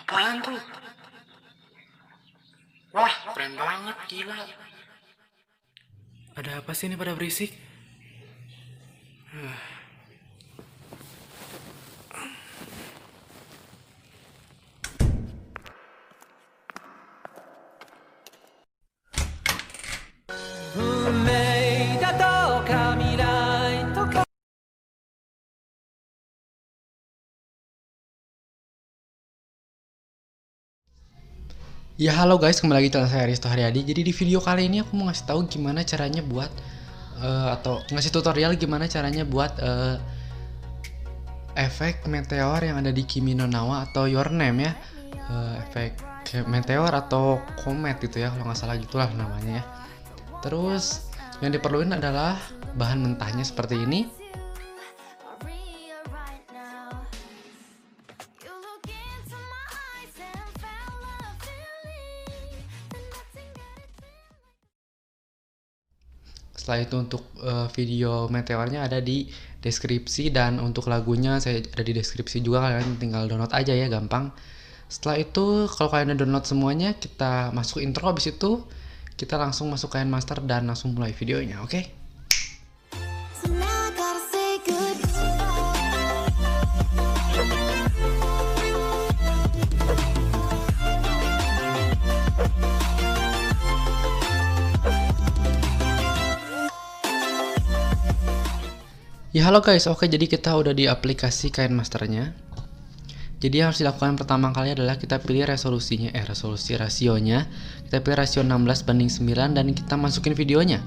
Apaan tuh? Wah, keren banget, gila. Ada apa sih ini pada berisik? Ya halo guys, kembali lagi channel saya Risto Haryadi. Jadi di video kali ini aku mau ngasih tahu gimana caranya buat atau ngasih tutorial gimana caranya buat efek meteor yang ada di Kimi no Na wa atau Your Name ya. Efek meteor atau komet gitu ya, kalau nggak salah gitulah namanya ya. Terus yang diperlukan adalah bahan mentahnya seperti ini. Setelah itu untuk video meteornya ada di deskripsi, dan untuk lagunya saya ada di deskripsi juga, kalian tinggal download aja ya, gampang. Setelah itu kalau kalian udah download semuanya, kita masuk intro, habis itu kita langsung masuk ke master dan langsung mulai videonya, oke? Ya halo guys, oke, jadi kita udah di aplikasi KineMasternya. Jadi yang harus dilakukan pertama kali adalah kita pilih resolusinya, rasionya. Kita pilih rasio 16:9 dan kita masukin videonya.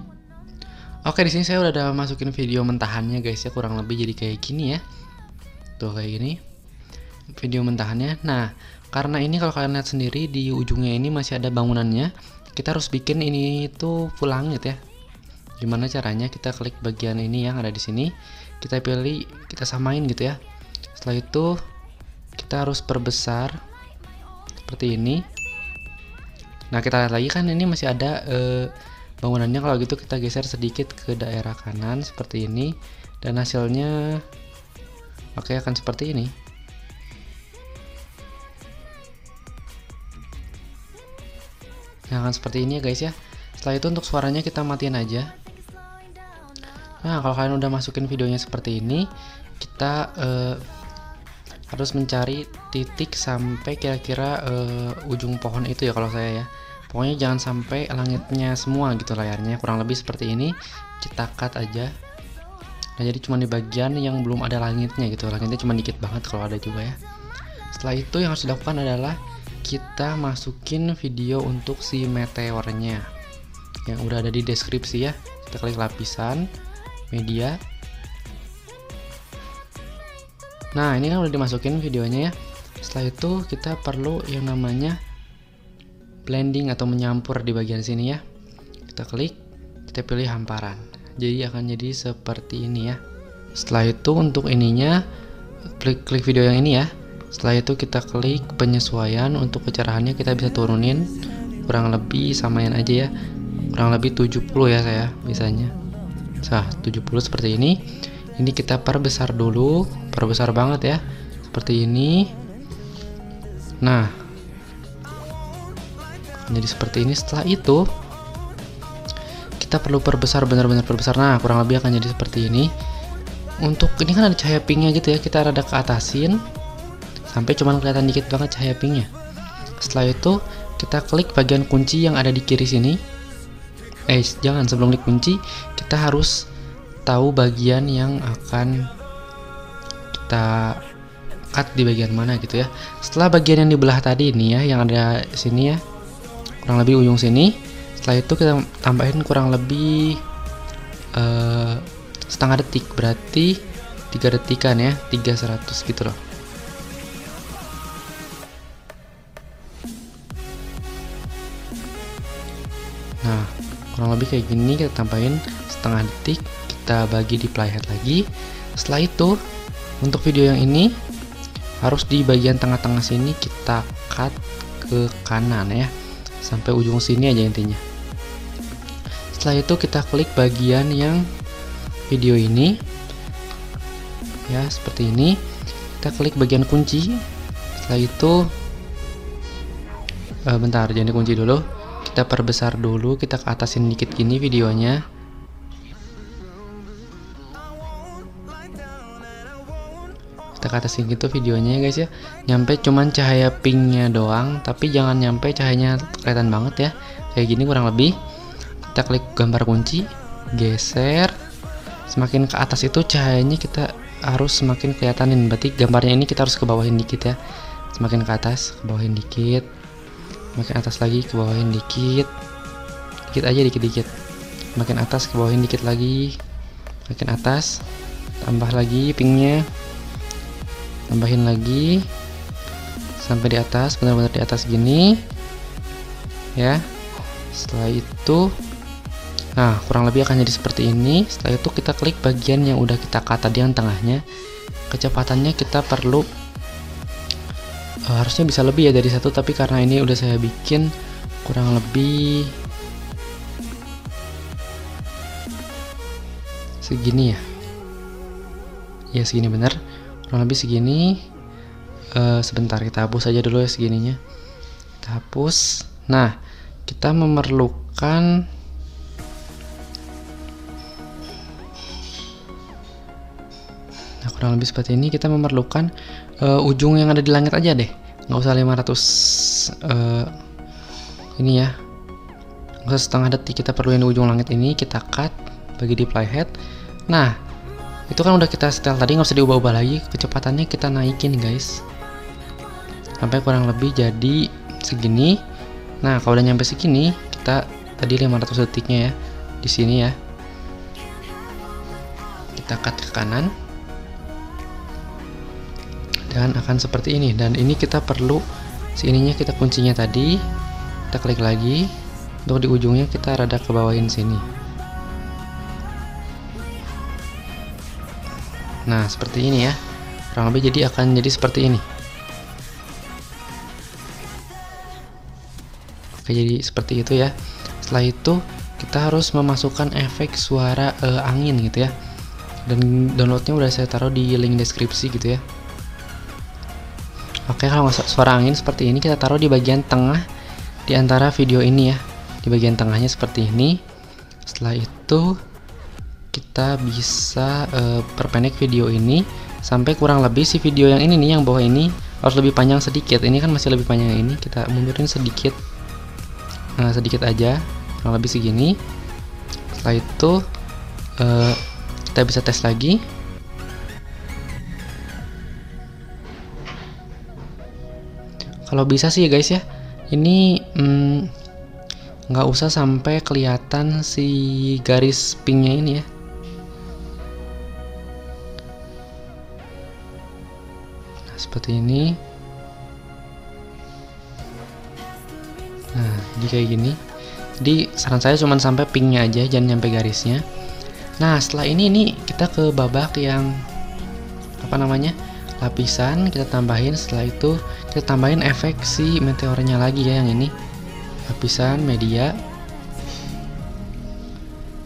Oke, di sini saya udah masukin video mentahannya guys ya, kurang lebih jadi kayak gini ya. Tuh kayak gini. Video mentahannya. Nah, karena ini kalau kalian lihat sendiri di ujungnya ini masih ada bangunannya, kita harus bikin ini tuh full langit ya. Gimana caranya? Kita klik bagian ini yang ada di sini, kita pilih, kita samain gitu ya. Setelah itu kita harus perbesar seperti ini. Nah, kita lihat lagi kan ini masih ada bangunannya. Kalau gitu kita geser sedikit ke daerah kanan seperti ini, dan hasilnya oke akan seperti ini. Nah, akan seperti ini ya guys ya. Setelah itu untuk suaranya kita matiin aja. Nah, kalau kalian udah masukin videonya seperti ini, kita harus mencari titik sampai kira-kira ujung pohon itu ya kalau saya ya. Pokoknya jangan sampai langitnya semua gitu layarnya, kurang lebih seperti ini. Kita cut aja. Nah, jadi cuma di bagian yang belum ada langitnya gitu. Langitnya cuma dikit banget kalau ada juga ya. Setelah itu yang harus dilakukan adalah kita masukin video untuk si meteornya yang udah ada di deskripsi ya. Kita klik lapisan media. Nah, ini kan udah dimasukin videonya ya. Setelah itu kita perlu yang namanya blending atau menyampur di bagian sini ya. Kita klik, kita pilih hamparan. Jadi akan jadi seperti ini ya. Setelah itu untuk ininya klik video yang ini ya. Setelah itu kita klik penyesuaian, untuk kecerahannya kita bisa turunin kurang lebih samain aja ya. Kurang lebih 70 ya saya bisanya. 70 seperti ini. Ini kita perbesar dulu, perbesar banget ya, seperti ini. Nah, jadi seperti ini. Setelah itu kita perlu perbesar, benar-benar perbesar. Nah, kurang lebih akan jadi seperti ini. Untuk ini kan ada cahaya pinknya gitu ya, kita rada ke atasin sampai cuman kelihatan dikit banget cahaya pinknya. Setelah itu kita klik bagian kunci yang ada di kiri sini. Jangan, sebelum klik kunci kita harus tahu bagian yang akan kita cut di bagian mana gitu ya. Setelah bagian yang dibelah tadi ini ya, yang ada sini ya, kurang lebih ujung sini. Setelah itu kita tambahin kurang lebih setengah detik, berarti 3 detikan ya, 300 gitu loh. Nah, kurang lebih kayak gini. Kita tambahin setengah detik, kita bagi di playhead lagi. Setelah itu untuk video yang ini harus di bagian tengah-tengah sini kita cut ke kanan ya, sampai ujung sini aja intinya. Setelah itu kita klik bagian yang video ini ya, seperti ini. Kita klik bagian kunci. Setelah itu Bentar, jangan dikunci dulu. Kita perbesar dulu, kita ke atasin dikit gini videonya. Kita ke atasin gitu videonya ya guys ya. Nyampe cuman cahaya pinknya doang, tapi jangan nyampe cahayanya kelihatan banget ya. Kayak gini kurang lebih. Kita klik gambar kunci, geser. Semakin ke atas itu cahayanya kita harus semakin kelihatanin. Berarti gambarnya ini kita harus ke bawahin dikit ya. Semakin ke atas, ke bawahin dikit. Makin atas lagi, ke bawahin dikit. Dikit aja, dikit-dikit. Makin atas, ke bawahin dikit lagi. Makin atas, tambah lagi pinknya. Tambahin lagi sampai di atas, benar-benar di atas gini. Ya. Setelah itu, nah kurang lebih akan jadi seperti ini. Setelah itu kita klik bagian yang udah kita cut tadi yang tengahnya. Kecepatannya kita perlu harusnya bisa lebih ya dari 1, tapi karena ini udah saya bikin kurang lebih segini ya. Ya segini bener, kurang lebih segini. Sebentar kita hapus aja dulu ya segininya. Kita hapus. Nah, kita memerlukan kurang lebih seperti ini. Kita memerlukan ujung yang ada di langit aja deh, nggak usah 500 ini ya, nggak usah setengah detik. Kita perluin ujung langit ini, kita cut bagi di playhead. Nah itu kan udah kita setel tadi, nggak usah diubah-ubah lagi. Kecepatannya kita naikin guys sampai kurang lebih jadi segini. Nah kalau udah nyampe segini, kita tadi 500 detiknya ya di sini ya, kita cut ke kanan dan akan seperti ini. Dan ini kita perlu sininya, kita kuncinya tadi kita klik lagi. Untuk di ujungnya kita rada ke bawahin sini. Nah seperti ini ya, kurang lebih jadi akan jadi seperti ini. Oke, jadi seperti itu ya. Setelah itu kita harus memasukkan efek suara angin gitu ya, dan downloadnya udah saya taruh di link deskripsi gitu ya. Oke, kalau suara angin seperti ini kita taruh di bagian tengah di antara video ini ya, di bagian tengahnya seperti ini. Setelah itu kita bisa perpendek video ini sampai kurang lebih si video yang ini nih, yang bawah ini harus lebih panjang sedikit. Ini kan masih lebih panjang yang ini, kita mundurin sedikit, sedikit aja, kurang lebih segini. Setelah itu kita bisa tes lagi. Kalau bisa sih ya guys ya, ini nggak usah sampai kelihatan si garis pinknya ini ya. Nah, seperti ini. Nah, jadi kayak gini. Jadi saran saya cuma sampai pinknya aja, jangan nyampe garisnya. Nah, setelah ini kita ke babak yang apa namanya? Lapisan kita tambahin. Setelah itu kita tambahin efek si meteornya lagi ya, yang ini lapisan media,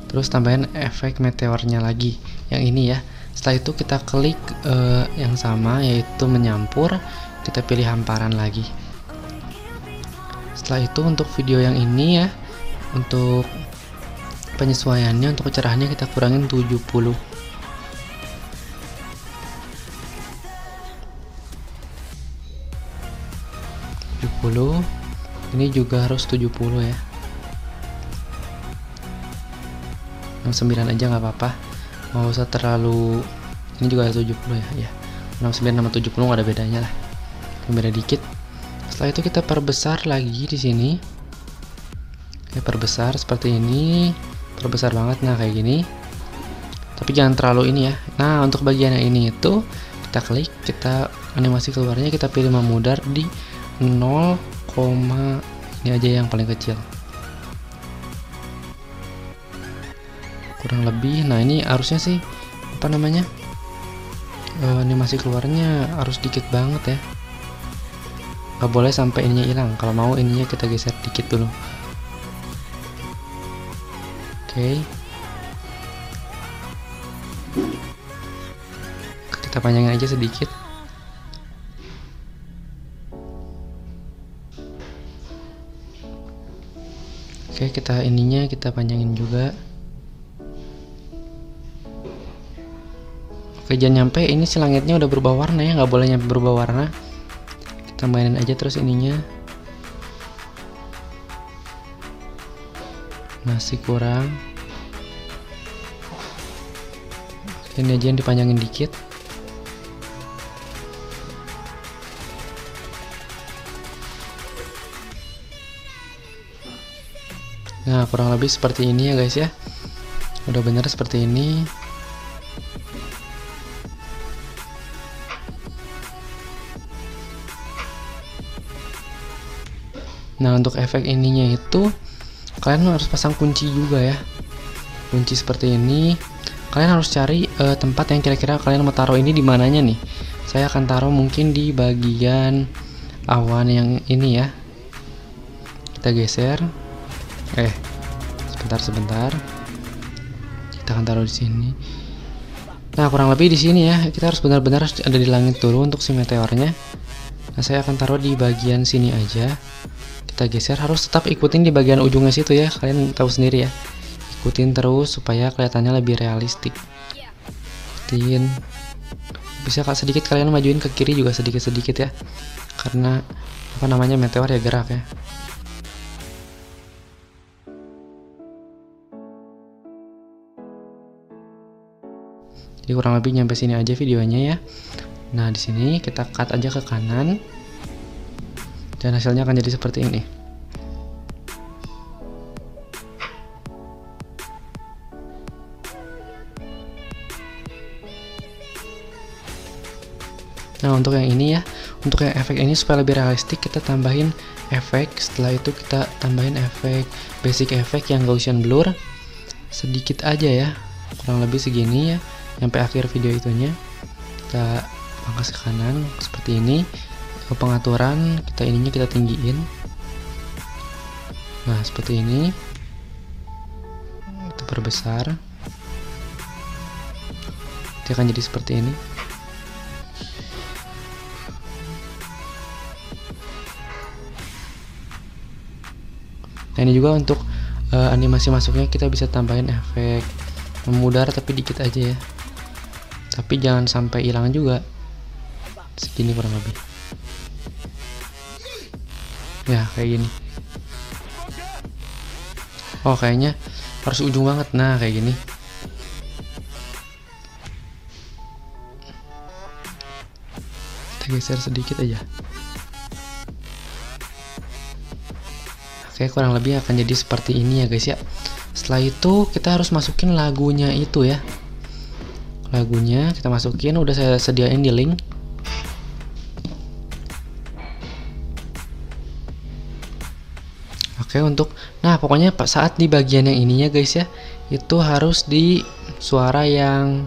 terus tambahin efek meteornya lagi yang ini ya. Setelah itu kita klik yang sama, yaitu menyampur, kita pilih hamparan lagi. Setelah itu untuk video yang ini ya, untuk penyesuaiannya, untuk kecerahannya kita kurangin 70. Ini juga harus 70 ya. 69 aja nggak apa-apa, mau usah terlalu. Ini juga harus 70 ya. 69 sama 70 nggak ada bedanya lah, beda dikit. Setelah itu kita perbesar lagi di sini. Kita perbesar seperti ini, perbesar banget. Nah kayak gini, tapi jangan terlalu ini ya. Nah untuk bagian yang ini itu kita klik, kita animasi keluarnya kita pilih memudar di 0, ini aja yang paling kecil kurang lebih. Nah ini harusnya sih apa namanya, animasi keluarnya harus dikit banget ya, nggak boleh sampai ininya hilang. Kalau mau ininya kita geser dikit dulu. Oke. Kita panjangin aja sedikit. Oke, kita ininya kita panjangin juga. Oke, jangan nyampe ini si langitnya udah berubah warna ya, nggak boleh nyampe berubah warna. Kita mainin aja terus ininya. Masih kurang. Oke, ini aja yang dipanjangin dikit. Nah, kurang lebih seperti ini ya guys ya. Udah bener seperti ini. Nah, untuk efek ininya itu kalian harus pasang kunci juga ya. Kunci seperti ini. Kalian harus cari tempat yang kira-kira kalian mau taruh ini di mananya nih. Saya akan taruh mungkin di bagian awan yang ini ya. Kita geser. Sebentar. Kita akan taruh di sini. Nah, kurang lebih di sini ya. Kita harus benar-benar ada di langit dulu untuk si meteornya. Nah, saya akan taruh di bagian sini aja. Kita geser, harus tetap ikutin di bagian ujungnya situ ya. Kalian tahu sendiri ya. Ikutin terus supaya kelihatannya lebih realistik. Ikutin. Bisa sedikit kalian majuin ke kiri juga sedikit-sedikit ya. Karena apa namanya meteor ya gerak ya. Jadi kurang lebih nyampe sini aja videonya ya. Nah, di sini kita cut aja ke kanan. Dan hasilnya akan jadi seperti ini. Nah, untuk yang ini ya, untuk yang efek ini supaya lebih realistik kita tambahin efek. Setelah itu kita tambahin efek basic efek yang Gaussian blur sedikit aja ya, kurang lebih segini ya. Sampai akhir video itunya kita pangkas ke kanan seperti ini. Pengaturan kita ininya kita tinggiin. Nah, seperti ini. Kita perbesar. Dia akan jadi seperti ini. Nah, ini juga untuk animasi masuknya kita bisa tambahin efek memudar tapi dikit aja ya. Tapi jangan sampai hilang juga. Segini kurang lebih. Ya, kayak gini. Oh, kayaknya harus ujung banget. Nah, kayak gini. Kita geser sedikit aja. Oke, kurang lebih akan jadi seperti ini ya guys ya. Setelah itu kita harus masukin lagunya itu ya. Lagunya kita masukin, udah saya sediain di link. Oke, untuk nah pokoknya saat di bagian yang ininya guys ya, itu harus di suara yang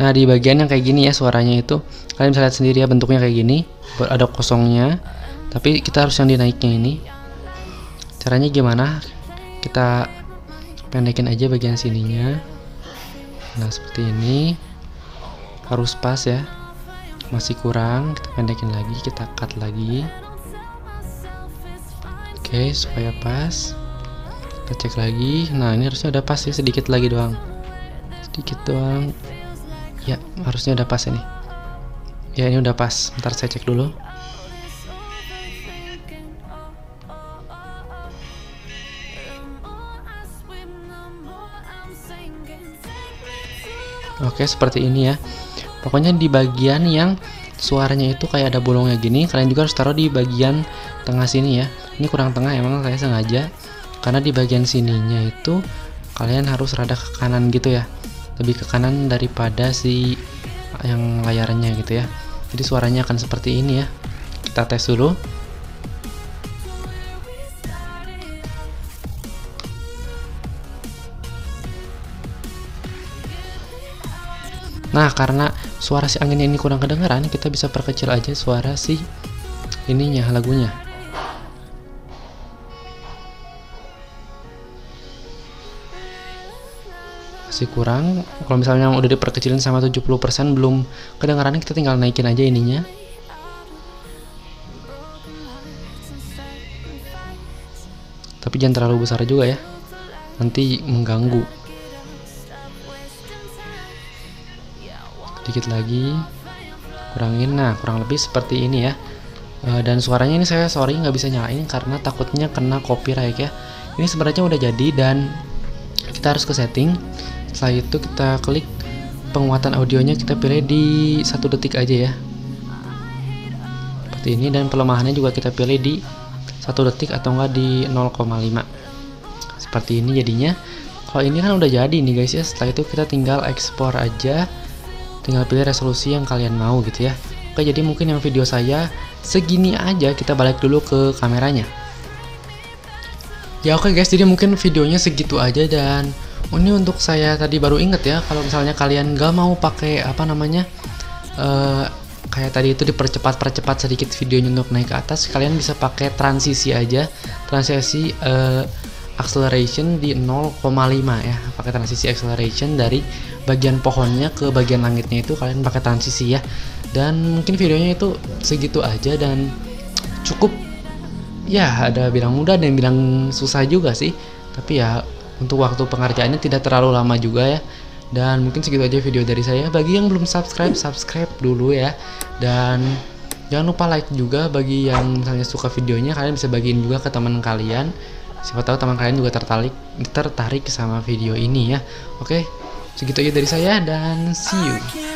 nah di bagian yang kayak gini ya suaranya itu. Kalian bisa lihat sendiri ya bentuknya kayak gini, ada kosongnya. Tapi kita harus yang dinaiknya ini. Caranya gimana? Kita pendekin aja bagian sininya. Nah, seperti ini. Harus pas ya. Masih kurang, kita pendekin lagi, kita cut lagi. Oke, supaya pas. Kita cek lagi. Nah, ini harusnya udah pas ya, sedikit lagi doang. Sedikit doang. Ya, harusnya udah pas ini. Ya, ini udah pas. Ntar saya cek dulu. Oke, seperti ini ya. Pokoknya di bagian yang suaranya itu kayak ada bolongnya gini, kalian juga harus taruh di bagian tengah sini ya. Ini kurang tengah emang saya sengaja, karena di bagian sininya itu kalian harus rada ke kanan gitu ya. Lebih ke kanan daripada si yang layarnya gitu ya. Jadi suaranya akan seperti ini ya. Kita tes dulu. Nah, karena suara si anginnya ini kurang kedengaran, kita bisa perkecil aja suara si ininya, lagunya. Masih kurang. Kalau misalnya udah diperkecilin sama 70% belum kedengaran, kita tinggal naikin aja ininya. tapi jangan terlalu besar juga ya, nanti mengganggu. Dikit lagi, kurangin. Nah, kurang lebih seperti ini ya. Dan suaranya ini saya sorry nggak bisa nyalain karena takutnya kena copyright ya. Ini sebenarnya udah jadi dan kita harus ke setting. Setelah itu kita klik penguatan audionya, kita pilih di 1 detik aja ya, seperti ini. Dan pelemahannya juga kita pilih di 1 detik atau enggak di 0,5, seperti ini jadinya. Kalau ini kan udah jadi nih guys ya. Setelah itu kita tinggal ekspor aja, tinggal pilih resolusi yang kalian mau gitu ya. Oke, jadi mungkin yang video saya segini aja. Kita balik dulu ke kameranya ya. Oke guys, jadi mungkin videonya segitu aja. Dan ini untuk saya tadi baru inget ya, kalau misalnya kalian gak mau pakai apa namanya kayak tadi itu dipercepat sedikit videonya untuk naik ke atas, kalian bisa pakai transisi aja, transisi acceleration di 0,5 ya. Pakai transisi acceleration dari bagian pohonnya ke bagian langitnya, itu kalian pakai transisi ya. Dan mungkin videonya itu segitu aja dan cukup ya, ada bilang mudah dan bilang susah juga sih, tapi ya untuk waktu pengerjaannya tidak terlalu lama juga ya. Dan mungkin segitu aja video dari saya. Bagi yang belum subscribe dulu ya, dan jangan lupa like juga. Bagi yang misalnya suka videonya, kalian bisa bagiin juga ke teman kalian, siapa tahu teman kalian juga tertarik sama video ini ya. Oke, segitu aja dari saya dan see you.